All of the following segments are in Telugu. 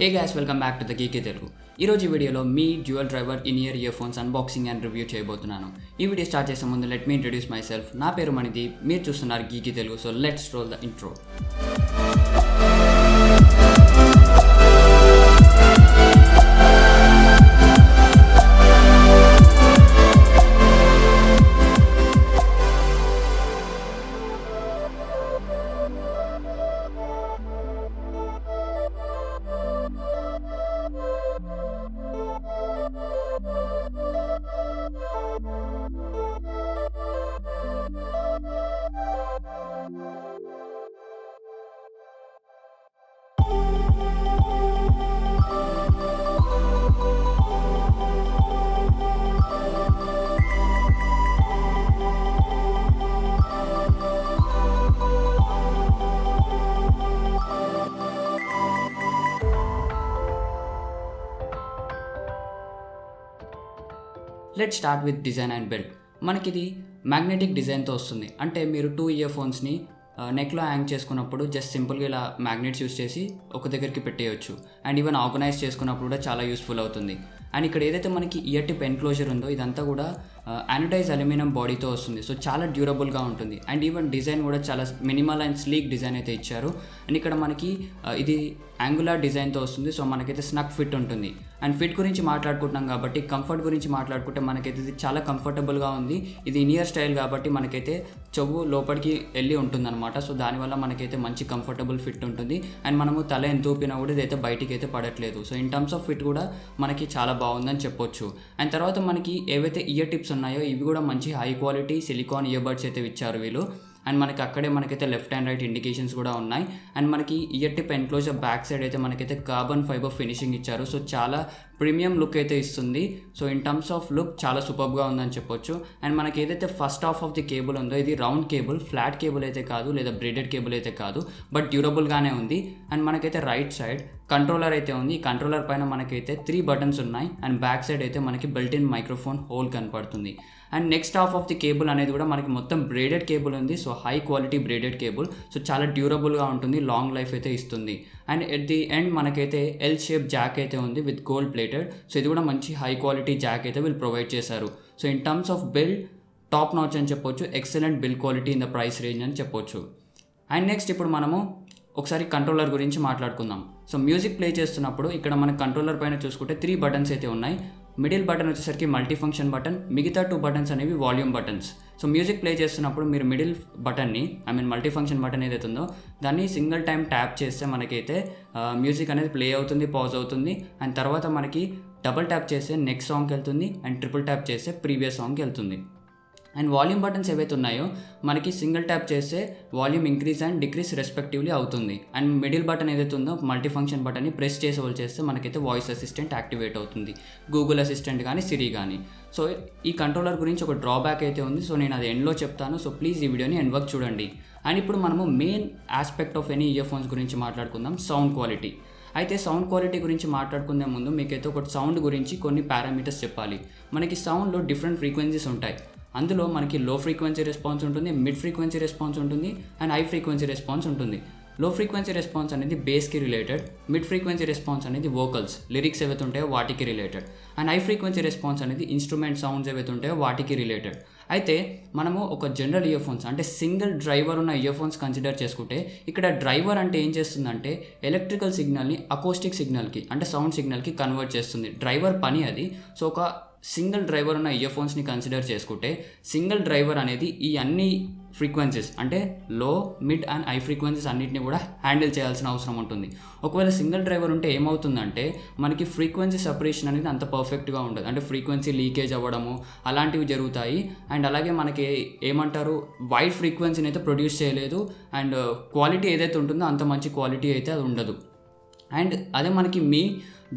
Hey guys, welcome back to the Geeky Telugu. ఈరోజు వీడియోలో Mi dual driver in ear earphones unboxing and review చేయబోతున్నాను. ఈ వీడియో స్టార్ట్ చేసే ముందు let me introduce myself. నా పేరు మణిది, మీరు చూస్తున్నారు geeky Telugu. So let's roll the intro. Let start with design and build. మనకిది మ్యాగ్నెటిక్ డిజైన్తో వస్తుంది. అంటే మీరు 2 ఇయర్ ఫోన్స్ని నెక్లో హ్యాంగ్ చేసుకున్నప్పుడు జస్ట్ సింపుల్గా ఇలా మ్యాగ్నెట్స్ యూస్ చేసి ఒక దగ్గరికి పెట్టేయచ్చు. అండ్ ఈవెన్ ఆర్గనైజ్ చేసుకున్నప్పుడు కూడా చాలా యూస్ఫుల్ అవుతుంది. అండ్ ఇక్కడ ఏదైతే మనకి ఇయర్ టిప్ ఎన్క్లోజర్ ఉందో ఇదంతా కూడా యానోడైజ్ అల్యూమినియం బాడీతో వస్తుంది. సో చాలా డ్యూరబుల్గా ఉంటుంది. అండ్ ఈవెన్ డిజైన్ కూడా చాలా మినిమల్ అండ్ స్లీక్ డిజైన్ అయితే ఇచ్చారు. అండ్ ఇక్కడ మనకి ఇది యాంగులార్ డిజైన్తో వస్తుంది. సో మనకైతే స్నగ్ ఫిట్ ఉంటుంది. అండ్ ఫిట్ గురించి మాట్లాడుకుంటున్నాం కాబట్టి కంఫర్ట్ గురించి మాట్లాడుకుంటే మనకైతే ఇది చాలా కంఫర్టబుల్గా ఉంది. ఇది ఇన్-ఇయర్ స్టైల్ కాబట్టి మనకైతే చెవు లోపలికి వెళ్ళి ఉంటుందన్నమాట. సో దానివల్ల మనకైతే మంచి కంఫర్టబుల్ ఫిట్ ఉంటుంది. అండ్ మనము తల ఎంత ఊపినా కూడా ఇదైతే బయటికి అయితే పడట్లేదు. So in terms of fit కూడా మనకి చాలా బాగుందని చెప్పొచ్చు. అండ్ తర్వాత మనకి ఏవైతే ఇయర్ టిప్స్ ఉన్నాయో ఇవి కూడా మంచి high quality silicon ear buds అయితే ఇచ్చారు వీళ్ళు. అండ్ మనకి అక్కడే మనకైతే లెఫ్ట్ అండ్ రైట్ ఇండికేషన్స్ కూడా ఉన్నాయి. అండ్ మనకి year tip enclosure back side అయితే మనకైతే కార్బన్ ఫైబర్ ఫినిషింగ్ ఇచ్చారు. సో చాలా ప్రీమియం లుక్ అయితే ఇస్తుంది. So in terms of look చాలా సూపర్గా ఉందని చెప్పొచ్చు. అండ్ మనకి ఏదైతే first half of the cable ఉందో ఇది రౌండ్ కేబుల్, ఫ్లాట్ కేబుల్ అయితే కాదు, లేదా బ్రేడెడ్ కేబుల్ అయితే కాదు, బట్ డ్యూరబుల్గానే ఉంది. అండ్ మనకైతే రైట్ సైడ్ కంట్రోలర్ అయితే ఉంది. ఈ కంట్రోలర్ పైన మనకైతే 3 బటన్స్ ఉన్నాయి. అండ్ బ్యాక్ సైడ్ అయితే మనకి బిల్ట్ ఇన్ మైక్రోఫోన్ హోల్ కనపడుతుంది. And next half of the cable అనేది కూడా మనకి మొత్తం బ్రేడెడ్ కేబుల్ ఉంది. So high quality braided cable. So చాలా డ్యూరబుల్గా ఉంటుంది, లాంగ్ లైఫ్ అయితే ఇస్తుంది. అండ్ ఎట్ ది ఎండ్ మనకైతే ఎల్ షేప్ జాక్ అయితే ఉంది విత్ గోల్డ్ ప్లేటెడ్. సో ఇది కూడా మంచి హై క్వాలిటీ జాక్ అయితే వీళ్ళు ప్రొవైడ్ చేశారు. So in terms of build top notch అని చెప్పొచ్చు. Excellent build quality in the price range అని చెప్పొచ్చు. అండ్ నెక్స్ట్ ఇప్పుడు మనము ఒకసారి కంట్రోలర్ గురించి మాట్లాడుకుందాం. సో మ్యూజిక్ ప్లే చేస్తున్నప్పుడు ఇక్కడ మన కంట్రోలర్ పైన చూసుకుంటే 3 బటన్స్ అయితే ఉన్నాయి. మిడిల్ బటన్ వచ్చేసరికి మల్టీ ఫంక్షన్ బటన్, మిగతా 2 బటన్స్ అనేవి volume buttons. So music play చేస్తున్నప్పుడు మీరు మిడిల్ బటన్ని మల్టీ ఫంక్షన్ బటన్ ఏదైతే ఉందో దాన్ని సింగిల్ టైం ట్యాప్ చేస్తే మనకైతే మ్యూజిక్ అనేది ప్లే అవుతుంది, పాజ్ అవుతుంది. అండ్ తర్వాత మనకి డబుల్ ట్యాప్ చేస్తే నెక్స్ట్ సాంగ్కి వెళ్తుంది. అండ్ ట్రిపుల్ ట్యాప్ చేస్తే ప్రీవియస్ సాంగ్కి వెళ్తుంది. అండ్ వాల్యూమ్ బటన్స్ ఏవైతే ఉన్నాయో మనకి సింగిల్ ట్యాప్ చేస్తే volume increase and decrease respectively అవుతుంది. అండ్ మిడిల్ బటన్ ఏదైతే ఉందో మల్టీ ఫంక్షన్ బటన్ని ప్రెస్ చేస్తే మనకైతే వాయిస్ అసిస్టెంట్ యాక్టివేట్ అవుతుంది, గూగుల్ అసిస్టెంట్ కానీ సిరి కానీ. సో ఈ కంట్రోలర్ గురించి ఒక డ్రాబ్యాక్ అయితే ఉంది. సో నేను అది ఎండ్లో చెప్తాను. సో ప్లీజ్ ఈ వీడియోని ఎండ్ వరకు చూడండి. అండ్ ఇప్పుడు మనము main aspect of any ear phones గురించి మాట్లాడుకుందాం, సౌండ్ క్వాలిటీ. అయితే సౌండ్ క్వాలిటీ గురించి మాట్లాడుకునే ముందు మీకైతే ఒక సౌండ్ గురించి కొన్ని పారామీటర్స్ చెప్పాలి. మనకి సౌండ్లో డిఫరెంట్ ఫ్రీక్వెన్సీస్ ఉంటాయి. అందులో మనకి లో ఫ్రీక్వెన్సీ రెస్పాన్స్ ఉంటుంది, మిడ్ ఫ్రీక్వెన్సీ రెస్పాన్స్ ఉంటుంది, అండ్ హై ఫ్రీక్వెన్సీ రెస్పాన్స్ ఉంటుంది. లో ఫ్రీక్వెన్సీ రెస్పాన్స్ అనేది బేస్కి రిలేటెడ్, మిడ్ ఫ్రీక్వెన్సీ రెస్పాన్స్ అనేది వోకల్స్, లిరిక్స్ ఏవైతే ఉంటాయో వాటికి related, and high frequency response అనేది ఇన్స్ట్రుమెంట్ సౌండ్స్ ఏవైతే ఉంటాయో వాటికి రిలేటెడ్. అయితే మనము ఒక జనరల్ ఇయర్ ఫోన్స్ అంటే సింగిల్ డ్రైవర్ ఉన్న ఇయర్ ఫోన్స్ కన్సిడర్ చేసుకుంటే ఇక్కడ డ్రైవర్ అంటే ఏం చేస్తుందంటే ఎలక్ట్రికల్ సిగ్నల్ని అకోస్టిక్ సిగ్నల్కి అంటే సౌండ్ సిగ్నల్కి కన్వర్ట్ చేస్తుంది. డ్రైవర్ పని అది. సో ఒక సింగిల్ డ్రైవర్ ఉన్న ఇయర్ ఫోన్స్ని కన్సిడర్ చేసుకుంటే సింగిల్ డ్రైవర్ అనేది ఈ అన్ని ఫ్రీక్వెన్సీస్ అంటే లో, మిడ్ అండ్ హై ఫ్రీక్వెన్సీస్ అన్నింటినీ కూడా హ్యాండిల్ చేయాల్సిన అవసరం ఉంటుంది. ఒకవేళ సింగిల్ డ్రైవర్ ఉంటే ఏమవుతుందంటే మనకి ఫ్రీక్వెన్సీ సపరేషన్ అనేది అంత పర్ఫెక్ట్గా ఉండదు. అంటే ఫ్రీక్వెన్సీ లీకేజ్ అవ్వడము అలాంటివి జరుగుతాయి. అండ్ అలాగే మనకి ఏమంటారు వైడ్ ఫ్రీక్వెన్సీని అయితే ప్రొడ్యూస్ చేయలేదు. అండ్ క్వాలిటీ ఏదైతే ఉంటుందో అంత మంచి క్వాలిటీ అయితే అది ఉండదు. అండ్ అదే మనకి మీ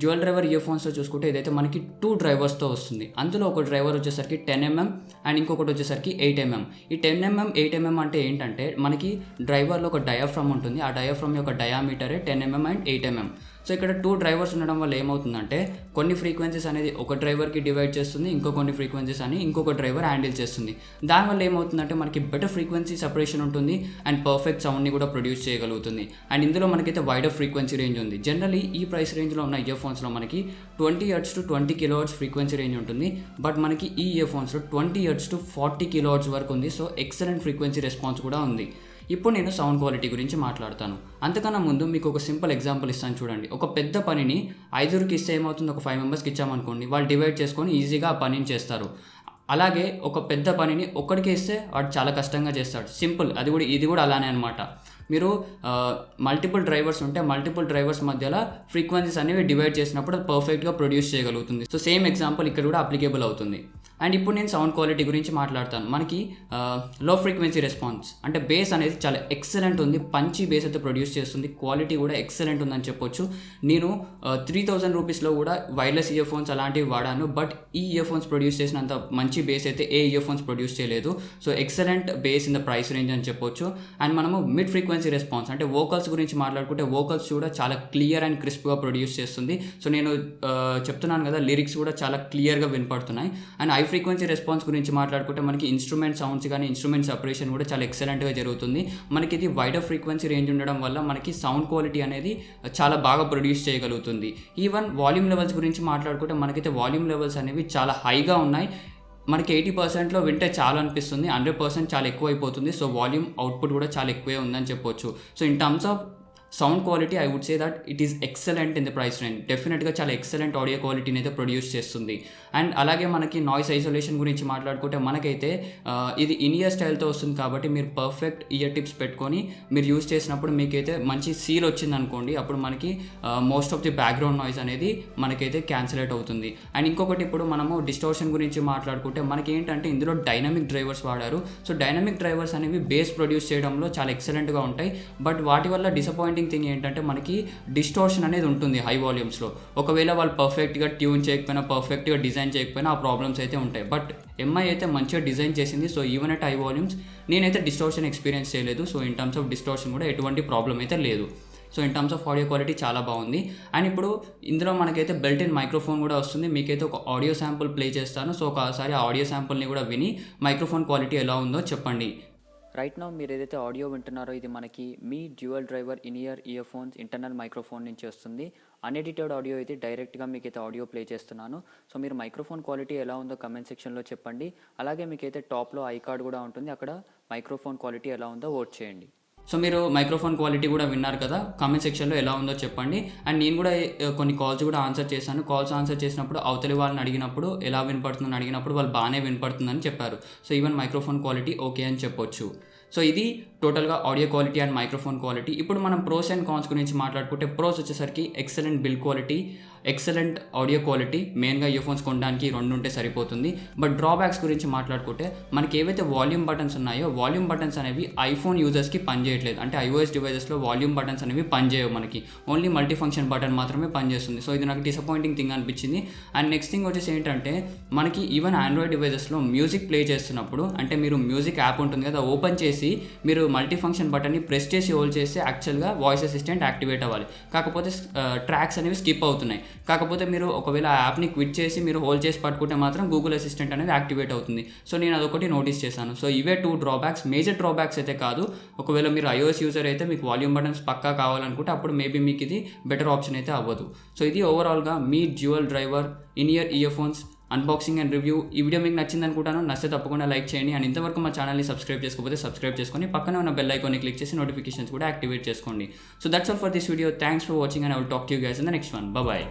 డ్యూయల్ డ్రైవర్ ఇయర్ ఫోన్స్లో చూసుకుంటే ఇదైతే మనకి 2 డ్రైవర్స్తో వస్తుంది. అందులో ఒక డ్రైవర్ వచ్చేసరికి 10mm అండ్ ఇంకొకటి వచ్చేసరికి 8mm. ఈ 10mm 8mm అంటే ఏంటంటే మనకి డ్రైవర్లో ఒక డయాఫ్రమ్ ఉంటుంది. ఆ డయాఫ్రమ్ యొక్క డయామీటరే 10mm అండ్ 8mm. సో ఇక్కడ 2 డ్రైవర్స్ ఉండడం వల్ల ఏమవుతుందంటే కొన్ని ఫ్రీక్వెన్సీస్ అనేది ఒక డ్రైవర్కి డివైడ్ చేస్తుంది, కొన్ని ఫ్రీక్వెన్సీస్ అని ఇంకొక డ్రైవర్ హ్యాండిల్ చేస్తుంది. దానివల్ల ఏమవుతుందంటే మనకి బెటర్ ఫ్రీక్వెన్సీ సెపరేషన్ ఉంటుంది అండ్ పర్ఫెక్ట్ సౌండ్ని కూడా ప్రొడ్యూస్ చేయగలుగుతుంది. అండ్ ఇందులో మనకైతే వైడర్ ఫ్రీక్వెన్సీ రేంజ్ ఉంది. జనరలీ ఈ ప్రైస్ రేంజ్లో ఉన్న ఇయర్ఫోన్స్లో మనకి 20 Hz to 20 kHz frequency range ఉంటుంది. బట్ మనకి ఈ ఇయర్ఫోన్స్లో 20 Hz to 40 kHz వరకు ఉంది. సో ఎక్సలెంట్ ఫ్రీక్వెన్సీ రెస్పాన్స్ కూడా ఉంది. ఇప్పుడు నేను సౌండ్ క్వాలిటీ గురించి మాట్లాడతాను. అంతకన్నా ముందు మీకు ఒక సింపుల్ ఎగ్జాంపుల్ ఇస్తాను చూడండి. ఒక పెద్ద పనిని 5కి ఇస్తే ఏమవుతుంది, ఒక 5 మెంబర్స్కి ఇచ్చామనుకోండి, వాళ్ళు డివైడ్ చేసుకొని ఈజీగా ఆ పనిని చేస్తారు. అలాగే ఒక పెద్ద పనిని ఒక్కడికి ఇస్తే వాడు చాలా కష్టంగా చేస్తాడు. సింపుల్, ఇది కూడా అలానే అనమాట. మీరు మల్టిపుల్ డ్రైవర్స్ ఉంటే మల్టిపుల్ డ్రైవర్స్ మధ్యలో ఫ్రీక్వెన్సీస్ అనేవి డివైడ్ చేసినప్పుడు అది పర్ఫెక్ట్గా ప్రొడ్యూస్ చేయగలుగుతుంది. సో సేమ్ ఎగ్జాంపుల్ ఇక్కడ కూడా అప్లికేబుల్ అవుతుంది. అండ్ ఇప్పుడు నేను సౌండ్ క్వాలిటీ గురించి మాట్లాడతాను. మనకి లో ఫ్రీక్వెన్సీ రెస్పాన్స్ అంటే బేస్ అనేది చాలా ఎక్సలెంట్ ఉంది. పంచీ బేస్ అయితే ప్రొడ్యూస్ చేస్తుంది. క్వాలిటీ కూడా ఎక్సలెంట్ ఉందని చెప్పొచ్చు. నేను 3000 రూపీస్లో కూడా వైర్లెస్ ఇయర్ఫోన్స్ అలాంటివి వాడాను. బట్ ఈ ఇయర్ఫోన్స్ ప్రొడ్యూస్ చేసినంత మంచి బేస్ అయితే ఏ ఇయర్ఫోన్స్ ప్రొడ్యూస్ చేయలేదు. So excellent base in the price range అని చెప్పొచ్చు. అండ్ మనము మిడ్ ఫ్రీక్వెన్సీ రెస్పాన్స్ అంటే వోకల్స్ గురించి మాట్లాడుకుంటే వోకల్స్ కూడా చాలా క్లియర్ అండ్ క్రిస్ప్గా ప్రొడ్యూస్ చేస్తుంది. సో నేను చెప్తున్నాను కదా, లిరిక్స్ కూడా చాలా క్లియర్గా వినపడుతున్నాయి. అండ్ హై ఫ్రీక్వెన్సీ రెస్పాన్స్ గురించి మాట్లాడుకుంటే మనకి ఇన్స్ట్రుమెంట్ సౌండ్స్ కానీ ఇన్స్ట్రుమెంట్ సెపరేషన్ కూడా చాలా ఎక్సలెంట్గా జరుగుతుంది. మనకి ఇది వైడర్ ఫ్రీక్వెన్సీ రేంజ్ ఉండడం వల్ల మనకి సౌండ్ క్వాలిటీ అనేది చాలా బాగా ప్రొడ్యూస్ చేయగలుగుతుంది. ఈవెన్ వాల్యూమ్ లెవెల్స్ గురించి మాట్లాడుకుంటే మనకైతే వాల్యూమ్ లెవెల్స్ అనేవి చాలా హైగా ఉన్నాయి. మనకి 80%లో వింటే చాలా అనిపిస్తుంది, 100% చాలా ఎక్కువ అయిపోతుంది. సో వాల్యూమ్ అవుట్పుట్ కూడా చాలా ఎక్కువే ఉందని చెప్పొచ్చు. So in terms of sound quality I would say that it is excellent in the price range. డెఫినెట్గా చాలా ఎక్సలెంట్ ఆడియో క్వాలిటీని అయితే ప్రొడ్యూస్ చేస్తుంది. అండ్ అలాగే మనకి నాయిస్ ఐసోలేషన్ గురించి మాట్లాడుకుంటే మనకైతే ఇది ఇన్-ఇయర్ స్టైల్తో వస్తుంది కాబట్టి మీరు పర్ఫెక్ట్ ఇయర్ టిప్స్ పెట్టుకొని మీరు యూస్ చేసినప్పుడు మీకైతే మంచి సీల్ వచ్చింది అనుకోండి, అప్పుడు మనకి most of the background noise అనేది మనకైతే క్యాన్సిలేట్ అవుతుంది. అండ్ ఇంకొకటి ఇప్పుడు మనము డిస్టార్షన్ గురించి మాట్లాడుకుంటే మనకి ఏంటంటే ఇందులో డైనమిక్ డ్రైవర్స్ వాడారు. సో డైనమిక్ డ్రైవర్స్ అనేవి బేస్ ప్రొడ్యూస్ చేయడంలో చాలా ఎక్సలెంట్గా ఉంటాయి. బట్ వాటి వల్ల డిసప్పాయింటింగ్ థింగ్ ఏంటంటే మనకి డిస్టార్షన్ అనేది ఉంటుంది హై వాల్యూమ్స్లో. ఒకవేళ వాళ్ళు పర్ఫెక్ట్గా ట్యూన్ చేయకపోయినా పర్ఫెక్ట్గా డిజైన్ చేయకపోయినా ఆ ప్రాబ్లమ్స్ అయితే ఉంటాయి. బట్ ఎంఐ అయితే మంచిగా డిజైన్ చేసింది. So even at high volumes నేనైతే డిస్టార్షన్ ఎక్స్పీరియన్స్ చేయలేదు. So in terms of distortion కూడా ఎటువంటి ప్రాబ్లం అయితే లేదు. So in terms of audio quality చాలా బాగుంది. అండ్ ఇప్పుడు ఇందులో మనకైతే బెల్ట్ ఇన్ మైక్రోఫోన్ కూడా వస్తుంది. మీకైతే ఒక ఆడియో శాంపుల్ ప్లే చేస్తాను. సో ఒకసారి ఆ ఆడియో శాంపుల్ని కూడా విని మైక్రోఫోన్ క్వాలిటీ ఎలా ఉందో చెప్పండి. రైట్ నౌ మీరు ఏదైతే ఆడియో వింటున్నారో ఇది మనకి Mi dual driver in ear earphones internal microphone నుంచి వస్తుంది. అన్ఎడిటెడ్ ఆడియో అయితే డైరెక్ట్గా మీకైతే ఆడియో ప్లే చేస్తున్నాను. సో మీరు మైక్రోఫోన్ క్వాలిటీ ఎలా ఉందో కమెంట్ సెక్షన్లో చెప్పండి. అలాగే మీకైతే టాప్లో ఐ కార్డ్ కూడా ఉంటుంది, అక్కడ మైక్రోఫోన్ క్వాలిటీ ఎలా ఉందో ఓట్ చేయండి. సో మీరు మైక్రోఫోన్ క్వాలిటీ కూడా విన్నారు కదా, కామెంట్ సెక్షన్లో ఎలా ఉందో చెప్పండి. అండ్ నేను కూడా కొన్ని కాల్స్ కూడా ఆన్సర్ చేశాను. కాల్స్ ఆన్సర్ చేసినప్పుడు అవతలి వాళ్ళని అడిగినప్పుడు ఎలా వినపడుతుందని అడిగినప్పుడు వాళ్ళు బాగానే వినపడుతుందని చెప్పారు. So even microphone quality okay అని చెప్పొచ్చు. సో ఇది టోటల్గా audio quality and microphone quality. ఇప్పుడు మనం ప్రోస్ అండ్ కాన్స్ గురించి మాట్లాడుకుంటే ప్రోస్ వచ్చేసరికి excellent build quality, excellent audio quality, మెయిన్గా ఇయర్ఫోన్స్ కొనడానికి 2 ఉంటే సరిపోతుంది. బట్ డ్రాబ్యాక్స్ గురించి మాట్లాడుకుంటే మనకి ఏవైతే వాల్యూమ్ బటన్స్ ఉన్నాయో వాల్యూమ్ బటన్స్ అనేవి ఐఫోన్ యూజర్స్కి పనిచేయట్లేదు. అంటే ఐఓఎస్ డివైజెస్లో వాల్యూమ్ బటన్స్ అనేవి పనిచేయవు, మనకి ఓన్లీ మల్టీ ఫంక్షన్ బటన్ మాత్రమే పనిచేస్తుంది. సో ఇది నాకు డిసప్పాయింటింగ్ థింగ్ అనిపించింది. అండ్ నెక్స్ట్ థింగ్ వచ్చేసి ఏంటంటే మనకి ఈవెన్ ఆండ్రాయిడ్ డివైజెస్లో మ్యూజిక్ ప్లే చేస్తున్నప్పుడు అంటే మీరు మ్యూజిక్ యాప్ ఉంటుంది కదా, ఓపెన్ చేసి మీరు మల్టీ ఫంక్షన్ బటన్ని ప్రెస్ చేసి హోల్డ్ చేస్తే యాక్చువల్గా వాయిస్ అసిస్టెంట్ యాక్టివేట్ అవ్వాలి. కాకపోతే ట్రాక్స్ అనేవి స్కిప్ అవుతున్నాయి. కాకపోతే మీరు ఒకవేళ ఆ యాప్ని క్విట్ చేసి మీరు హోల్డ్ చేసి పట్టుకుంటే మాత్రం గూగుల్ అసిస్టెంట్ అనేది యాక్టివేట్ అవుతుంది. సో నేను అదొకటి నోటీస్ చేశాను. సో ఇవే 2 డ్రాబ్యాక్స్, మేజర్ డ్రాబ్యాక్స్ అయితే కాదు. ఒకవేళ మీరు ఐఓఎస్ యూజర్ అయితే మీకు వాల్యూమ్ బటన్స్ పక్కా కావాలనుకుంటే అప్పుడు మేబీ మీకు ఇది బెటర్ ఆప్షన్ అయితే అవ్వదు. సో ఇది ఓవరాల్గా Mi dual driver in ear earphones unboxing and review. ఈ వీడియో మీకు నచ్చింది అనుకుంటాను. నచ్చితే తప్పకుండా లైక్ చేయండి. అండ్ ఇంతవరకు మా ఛానల్ని సబ్స్క్రైబ్ చేసుకోకపోతే సబ్స్క్రైబ్ చేసుకొని పక్కనే ఉన్న బెల్ ఐకాన్ని క్లిక్ చేసి నోటిఫికేషన్స్ కూడా యాక్టివేట్ చేసుకోండి. So that's all for this video. Thanks for watching and I will talk to you guys in the next one. Bye.